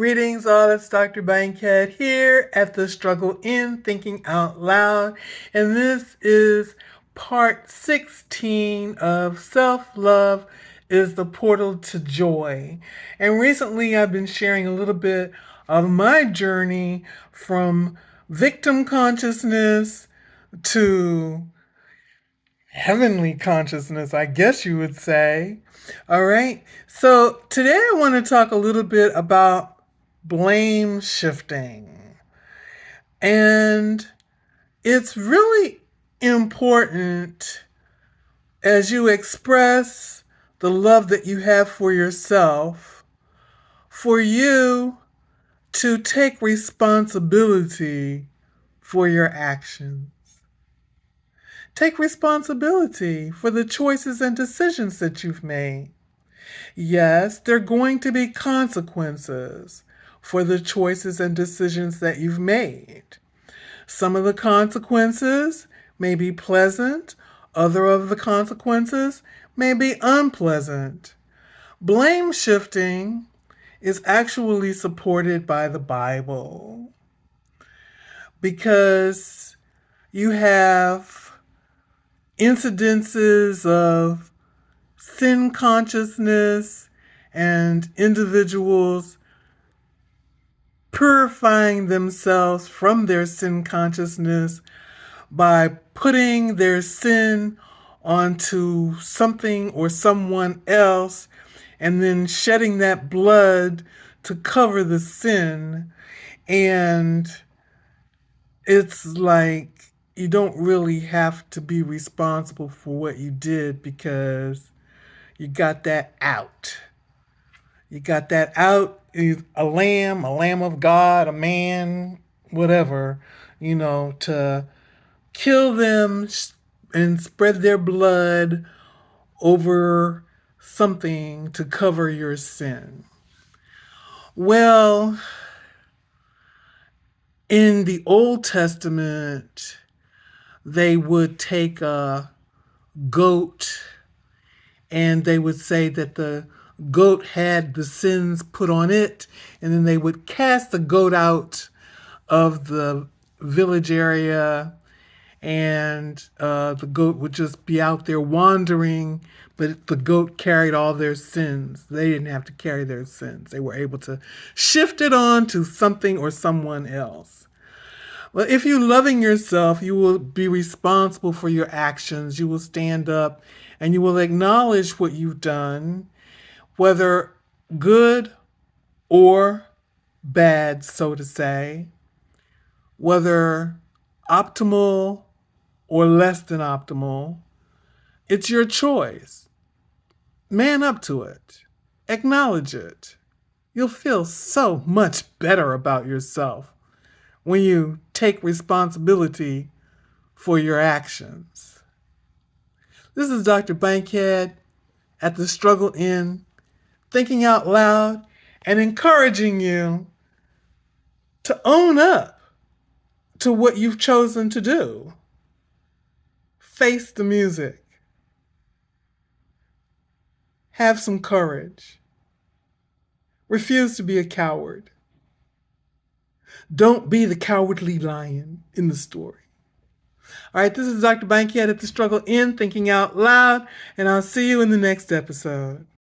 Greetings, all. It's Dr. Bankhead here at the Struggle in Thinking Out Loud. And this is part 16 of Self Love is the Portal to Joy. And recently I've been sharing a little bit of my journey from victim consciousness to heavenly consciousness, I guess you would say. All right. So today I want to talk a little bit about blame shifting. And it's really important as you express the love that you have for yourself, for you to take responsibility for your actions. Take responsibility for the choices and decisions that you've made. Yes, there are going to be consequences for the choices and decisions that you've made. Some of the consequences may be pleasant, other of the consequences may be unpleasant. Blame shifting is actually supported by the Bible because you have incidences of sin consciousness and individuals purifying themselves from their sin consciousness by putting their sin onto something or someone else and then shedding that blood to cover the sin. And it's like you don't really have to be responsible for what you did because you got that out. You got that out. A lamb of God, a man, whatever, to kill them and spread their blood over something to cover your sin. Well, in the Old Testament, they would take a goat and they would say that the goat had the sins put on it, and then they would cast the goat out of the village area, and the goat would just be out there wandering, but the goat carried all their sins. They didn't have to carry their sins. They were able to shift it on to something or someone else. Well, if you're loving yourself, you will be responsible for your actions. You will stand up and you will acknowledge what you've done, whether good or bad, so to say, whether optimal or less than optimal. It's your choice. Man up to it. Acknowledge it. You'll feel so much better about yourself when you take responsibility for your actions. This is Dr. Bankhead at the Struggle In, thinking out loud and encouraging you to own up to what you've chosen to do. Face the music. Have some courage. Refuse to be a coward. Don't be the cowardly lion in the story. All right, this is Dr. Bankhead at the Struggle In, thinking out loud, and I'll see you in the next episode.